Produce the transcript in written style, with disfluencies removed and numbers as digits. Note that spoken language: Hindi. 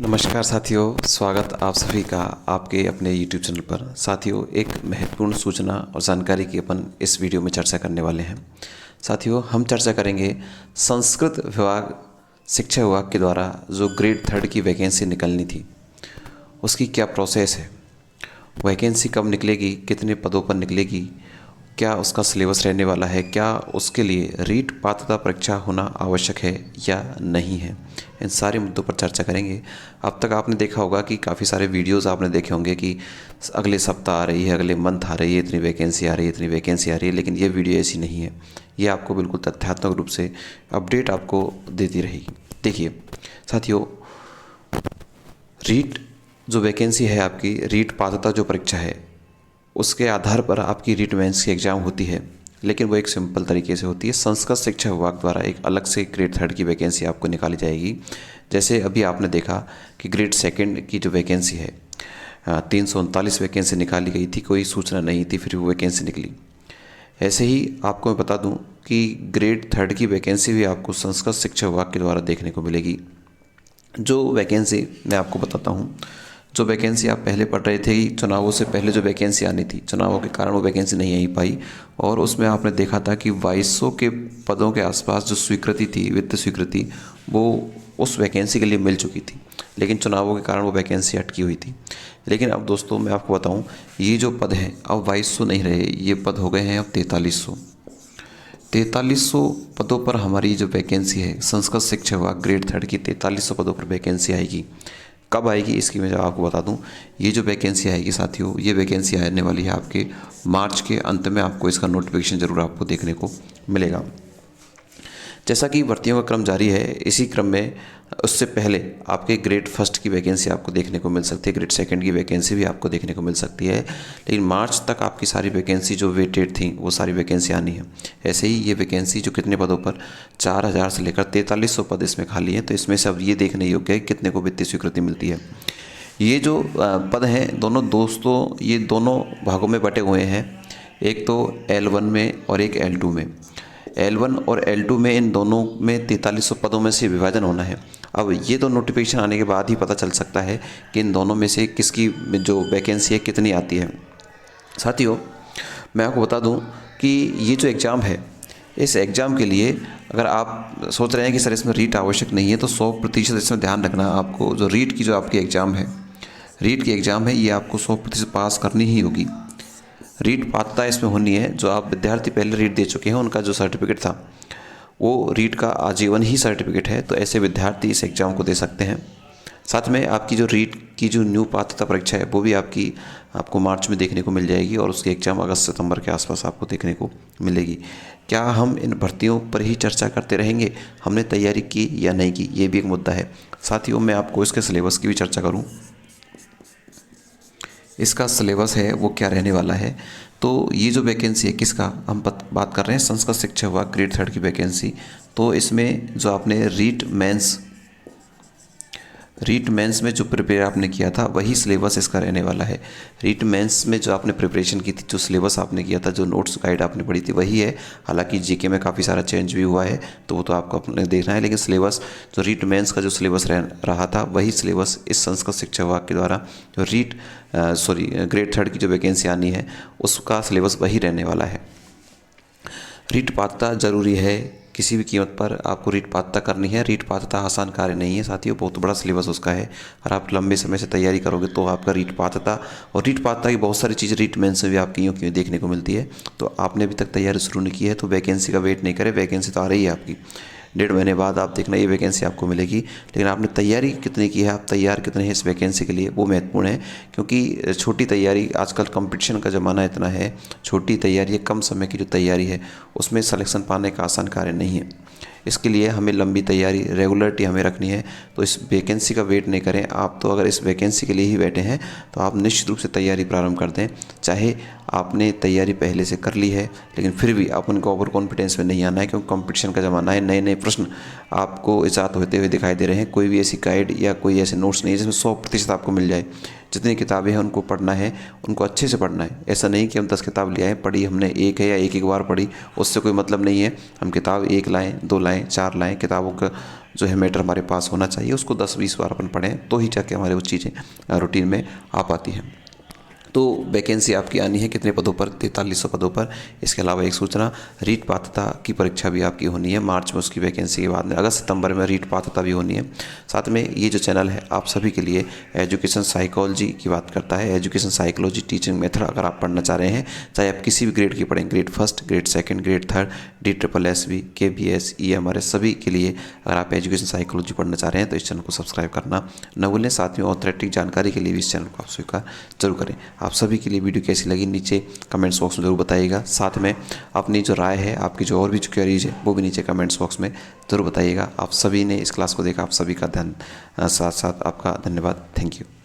नमस्कार साथियों, स्वागत आप सभी का आपके अपने YouTube चैनल पर। साथियों, एक महत्वपूर्ण सूचना और जानकारी की अपन इस वीडियो में चर्चा करने वाले हैं। साथियों, हम चर्चा करेंगे संस्कृत विभाग शिक्षा विभाग के द्वारा जो ग्रेड 3 की वैकेंसी निकलनी थी, उसकी क्या प्रोसेस है, वैकेंसी कब निकलेगी, कितने पदों पर निकलेगी, क्या उसका सिलेबस रहने वाला है, क्या उसके लिए रीट पात्रता परीक्षा होना आवश्यक है या नहीं है, इन सारे मुद्दों पर चर्चा करेंगे। अब तक आपने देखा होगा कि काफ़ी सारे वीडियोस आपने देखे होंगे कि अगले सप्ताह आ रही है, अगले मंथ आ रही है, इतनी वैकेंसी आ रही है, इतनी वैकेंसी आ रही है, लेकिन ये वीडियो ऐसी नहीं है। ये आपको बिल्कुल तथ्यात्मक रूप से अपडेट आपको देती रहेगी। देखिए साथियों, रीट जो वैकेंसी है आपकी, रीट पात्रता जो परीक्षा है, उसके आधार पर आपकी रीट मेंस की एग्ज़ाम होती है, लेकिन वो एक सिंपल तरीके से होती है। संस्कृत शिक्षा विभाग द्वारा एक अलग से ग्रेड 3 की वैकेंसी आपको निकाली जाएगी। जैसे अभी आपने देखा कि ग्रेड 2 की जो वैकेंसी है, 339 वैकेंसी निकाली गई थी, कोई सूचना नहीं थी, फिर वो वैकेंसी निकली। ऐसे ही आपको मैं बता दूं कि ग्रेड 3 की वैकेंसी भी आपको संस्कृत शिक्षा विभाग के द्वारा देखने को मिलेगी। जो वैकेंसी मैं आपको बताता हूँ, जो वैकेंसी आप पहले पढ़ रहे थे, चुनावों से पहले जो वैकेंसी आनी थी, चुनावों के कारण वो वैकेंसी नहीं आ पाई, और उसमें आपने देखा था कि 2200 के पदों के आसपास जो स्वीकृति थी, वित्त स्वीकृति, वो उस वैकेंसी के लिए मिल चुकी थी, लेकिन चुनावों के कारण वो वैकेंसी अटकी हुई थी। लेकिन अब दोस्तों मैं आपको बताऊँ, ये जो पद हैं अब 2200 नहीं रहे, ये पद हो गए हैं अब 4300। 4300 पदों पर हमारी जो वैकेंसी है, संस्कृत शिक्षा विभाग ग्रेड 3 की 4300 पदों पर वैकेंसी आएगी। कब आएगी इसकी मैं आपको बता दूं। ये जो वैकेंसी आएगी साथियों, ये वैकेंसी आने वाली है आपके मार्च के अंत में। आपको इसका नोटिफिकेशन ज़रूर आपको देखने को मिलेगा। जैसा कि भर्तियों का क्रम जारी है, इसी क्रम में उससे पहले आपके ग्रेड 1 की वैकेंसी आपको देखने को मिल सकती है, ग्रेड 2 की वैकेंसी भी आपको देखने को मिल सकती है, लेकिन मार्च तक आपकी सारी वैकेंसी जो वेटेड थी वो सारी वैकेंसी आनी है। ऐसे ही ये वैकेंसी जो कितने पदों पर 4000 से लेकर 4300 पद इसमें खाली हैं, तो इसमें से अब ये देखने योग्य है कितने को वित्तीय स्वीकृति मिलती है। ये जो पद हैं दोनों दोस्तों, ये दोनों भागों में बटे हुए हैं, एक तो L1 में और एक L2 में। L1 और L2 में, इन दोनों में 4300 पदों में से विभाजन होना है। अब ये तो नोटिफिकेशन आने के बाद ही पता चल सकता है कि इन दोनों में से किसकी जो वैकेंसी है कितनी आती है। साथियों, मैं आपको बता दूं कि ये जो एग्ज़ाम है, इस एग्ज़ाम के लिए अगर आप सोच रहे हैं कि सर इसमें रीट आवश्यक नहीं है, तो 100% इसमें ध्यान रखना। आपको जो रीट की जो आपकी एग्ज़ाम है, रीट की एग्ज़ाम है, ये आपको 100% पास करनी ही होगी। रीट पात्रता इसमें होनी है। जो आप विद्यार्थी पहले रीट दे चुके हैं, उनका जो सर्टिफिकेट था वो रीट का आजीवन ही सर्टिफिकेट है, तो ऐसे विद्यार्थी इस एग्ज़ाम को दे सकते हैं। साथ में आपकी जो रीट की जो न्यू पात्रता परीक्षा है, वो भी आपको मार्च में देखने को मिल जाएगी, और उसकी एग्ज़ाम अगस्त सितंबर के आसपास आपको देखने को मिलेगी। क्या हम इन भर्तियों पर ही चर्चा करते रहेंगे, हमने तैयारी की या नहीं की, ये भी एक मुद्दा है। साथियों, मैं आपको इसके सिलेबस की भी चर्चा करूँ। इसका सिलेबस है वो क्या रहने वाला है। तो ये जो वैकेंसी है, किसका हम बात कर रहे हैं, संस्कृत शिक्षा विभाग ग्रेड 3 की वैकेंसी। तो इसमें जो आपने रीट मेंस में जो प्रिपेयर आपने किया था, वही सिलेबस इसका रहने वाला है। रीट मेंस में जो आपने प्रिपरेशन की थी, जो सिलेबस आपने किया था, जो नोट्स गाइड आपने पढ़ी थी, वही है। हालांकि जीके में काफ़ी सारा चेंज भी हुआ है, तो वो तो आपको अपने देखना है, लेकिन सिलेबस जो रीट मेंस का जो सिलेबस रहा था, वही सिलेबस इस संस्कृत शिक्षा विभाग के द्वारा जो ग्रेड 3 की जो वैकेंसी आनी है, उसका सिलेबस वही रहने वाला है। रीट पात्रता जरूरी है, किसी भी कीमत पर आपको रीट पात्रता करनी है। रीट पात्रता आसान कार्य नहीं है साथियों, बहुत बड़ा सिलेबस उसका है, और आप लंबे समय से तैयारी करोगे तो आपका रीट पात्रता, और रीट पात्रता की बहुत सारी चीज़ें रीट मेंस में भी आपकी यूँ क्यों देखने को मिलती है। तो आपने अभी तक तैयारी शुरू नहीं की है तो वैकेंसी का वेट नहीं करें, वैकेंसी तो आ रही है आपकी, 1.5 महीने बाद आप देखना ये वैकेंसी आपको मिलेगी। लेकिन आपने तैयारी कितनी की है, आप तैयार कितने हैं इस वैकेंसी के लिए, वो महत्वपूर्ण है। क्योंकि छोटी तैयारी, आजकल कंपटीशन का ज़माना इतना है, छोटी तैयारी, कम समय की जो तैयारी है, उसमें सिलेक्शन पाने का आसान कार्य नहीं है। इसके लिए हमें लंबी तैयारी, रेगुलरिटी हमें रखनी है। तो इस वैकेंसी का वेट नहीं करें आप, तो अगर इस वैकेंसी के लिए ही बैठे हैं तो आप निश्चित रूप से तैयारी प्रारंभ कर दें। चाहे आपने तैयारी पहले से कर ली है, लेकिन फिर भी आप उनको ओवर कॉन्फिडेंस में नहीं आना है, क्योंकि कंपटीशन का ज़माना है। नए नए प्रश्न आपको इजाद होते हुए दिखाई दे रहे हैं। कोई भी ऐसी गाइड या कोई ऐसे नोट्स नहीं है जिसमें 100% आपको मिल जाए। जितनी किताबें हैं उनको पढ़ना है, उनको अच्छे से पढ़ना है। ऐसा नहीं कि हम 10 किताब ले आए, पढ़ी हमने एक है या एक एक बार पढ़ी, उससे कोई मतलब नहीं है। हम किताब 1 लाएँ, 2 लाएँ, 4 लाएँ, किताबों का जो है मैटर हमारे पास होना चाहिए, उसको 10-20 बार अपन पढ़ें तो ही जाके हमारे वो चीज़ें रूटीन में आ पाती हैं। तो वैकेंसी आपकी आनी है कितने पदों पर? 4300 पदों पर। इसके अलावा एक सूचना, रीट पात्रता की परीक्षा भी आपकी होनी है मार्च में, उसकी वैकेंसी के बाद में अगस्त सितंबर में रीट पात्रता भी होनी है। साथ में ये जो चैनल है आप सभी के लिए एजुकेशन साइकोलॉजी की बात करता है। एजुकेशन साइकोलॉजी टीचिंग मेथड अगर आप पढ़ना चाह रहे हैं, चाहे आप किसी भी ग्रेड की पढ़ें, grade first, grade second, grade third, DSSB, KBS, EMRS, सभी के लिए अगर आप एजुकेशन साइकोलॉजी पढ़ना चाह रहे हैं तो इस चैनल को सब्सक्राइब करना न भूलें। साथ में ऑथेंटिक जानकारी के लिए भी इस चैनल को आप स्वीकार जरूर करें। आप सभी के लिए वीडियो कैसी लगी नीचे कमेंट्स बॉक्स में ज़रूर बताइएगा। साथ में अपनी जो राय है, आपकी जो और भी जो क्वेरीज है वो भी नीचे कमेंट्स बॉक्स में ज़रूर बताइएगा। आप सभी ने इस क्लास को देखा, आप सभी का साथ साथ आपका धन्यवाद। Thank you.